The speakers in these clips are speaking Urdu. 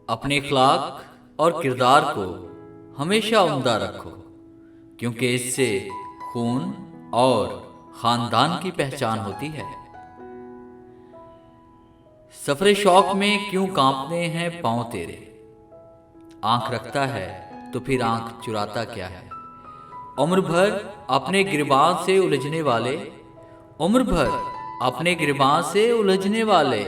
اپنے اخلاق اور کردار کو ہمیشہ عمدہ رکھو، کیونکہ اس سے خون اور خاندان کی پہچان ہوتی ہے۔ سفر شوق میں کیوں کانپتے ہیں پاؤں تیرے؟ آنکھ رکھتا ہے تو پھر آنکھ چراتا کیا ہے؟ عمر بھر اپنے گریباں سے الجھنے والے، عمر بھر اپنے گریباں سے الجھنے والے،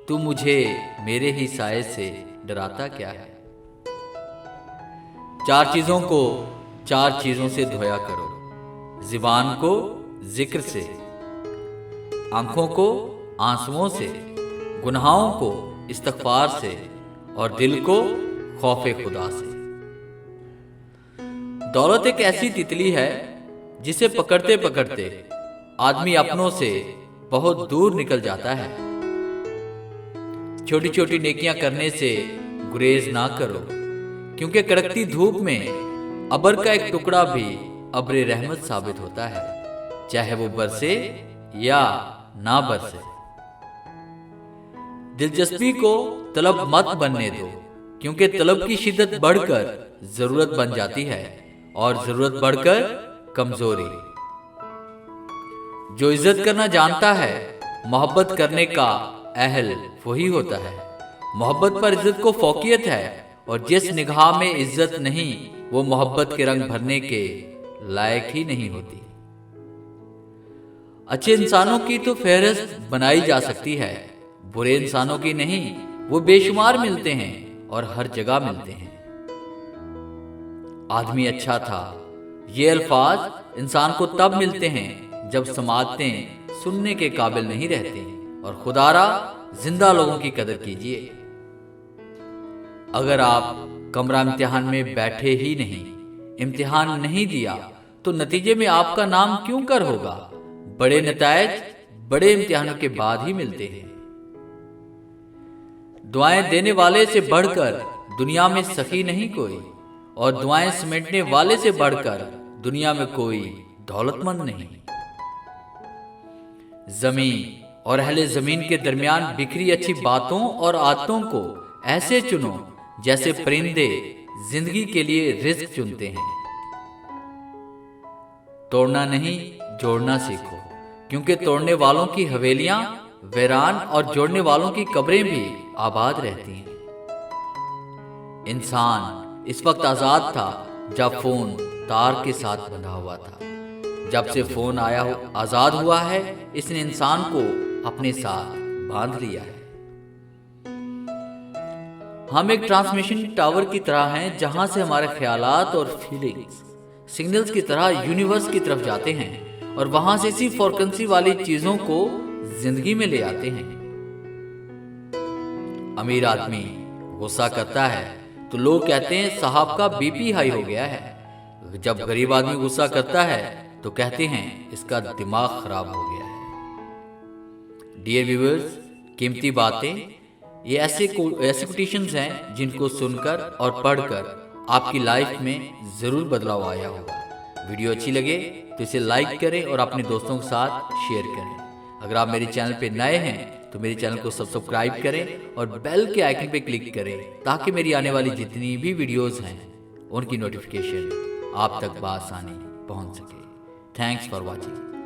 تو مجھے میرے ہی سائے سے ڈراتا کیا ہے؟ چار چیزوں کو چار چیزوں سے دھویا کرو، زبان کو ذکر سے، آنکھوں کو آنسوؤں سے، گناہوں کو استغفار سے، اور دل کو خوف خدا سے۔ دولت ایک ایسی تتلی ہے جسے پکڑتے پکڑتے آدمی اپنوں سے بہت دور نکل جاتا ہے۔ چھوٹی چھوٹی نیکیاں کرنے سے گریز نہ کرو، کیونکہ کڑکتی دھوپ میں ابر کا ایک ٹکڑا بھی ابر رحمت ثابت ہوتا ہے، چاہے وہ برسے یا نہ برسے۔ دلچسپی کو طلب مت بننے دو، کیونکہ طلب کی شدت بڑھ کر ضرورت بن جاتی ہے، اور ضرورت بڑھ کر کمزوری۔ جو عزت کرنا جانتا ہے، محبت کرنے کا اہل وہی ہوتا ہے۔ محبت پر عزت کو فوقیت ہے، اور جس نگاہ میں عزت نہیں وہ محبت کے رنگ بھرنے کے لائق ہی نہیں ہوتی۔ اچھے انسانوں کی تو فہرست بنائی جا سکتی ہے، برے انسانوں کی نہیں، وہ بے شمار ملتے ہیں اور ہر جگہ ملتے ہیں۔ آدمی اچھا تھا، یہ الفاظ انسان کو تب ملتے ہیں جب سماعتیں سننے کے قابل نہیں رہتے، اور خدا را زندہ لوگوں کی قدر کیجیے۔ اگر آپ کمرہ امتحان میں بیٹھے ہی نہیں، امتحان نہیں دیا، تو نتیجے میں آپ کا نام کیوں کر ہوگا؟ بڑے نتائج بڑے امتحانوں کے بعد ہی ملتے ہیں۔ دعائیں دینے والے سے بڑھ کر دنیا میں سخی نہیں کوئی، اور دعائیں سمیٹنے والے سے بڑھ کر دنیا میں کوئی دولت مند نہیں۔ زمین اور اہل زمین کے درمیان بکھری اچھی باتوں اور عادتوں کو ایسے چنو جیسے پرندے زندگی کے لیے رزق چنتے ہیں۔ توڑنا نہیں، جوڑنا سیکھو، کیونکہ توڑنے والوں کی حویلیاں ویران اور جوڑنے والوں کی قبریں بھی آباد رہتی ہیں۔ انسان اس وقت آزاد تھا جب فون تار کے ساتھ بندھا ہوا تھا۔ جب سے فون آیا آزاد ہوا ہے، اس نے انسان کو اپنے ساتھ باندھ لیا ہے۔ ہم ایک ٹرانسمیشن ٹاور کی طرح ہیں، جہاں سے ہمارے خیالات اور فیلنگز سگنلز کی طرح یونیورس کی طرف جاتے ہیں، اور وہاں سے اسی فریکوینسی والی چیزوں کو زندگی میں لے آتے ہیں۔ امیر آدمی غصہ کرتا ہے تو لوگ کہتے ہیں صاحب کا بی پی ہائی ہو گیا ہے۔ جب غریب آدمی غصہ کرتا ہے تو کہتے ہیں اس کا دماغ خراب ہو گیا ہے۔ ڈیئر ویورز، قیمتی باتیں یہ ایسے کوٹیشنز ہیں جن کو سن کر اور پڑھ کر آپ کی لائف میں ضرور بدلاؤ آیا ہوگا۔ ویڈیو اچھی لگے تو اسے لائک کریں اور اپنے دوستوں کے ساتھ شیئر کریں۔ اگر آپ میرے چینل پہ نئے ہیں تو میرے چینل کو سبسکرائب کریں اور بیل کے آئیکن پہ کلک کریں، تاکہ میری آنے والی جتنی بھی ویڈیوز ہیں ان کی نوٹیفیکیشن آپ تک بآسانی پہنچ سکے۔ Thanks for watching.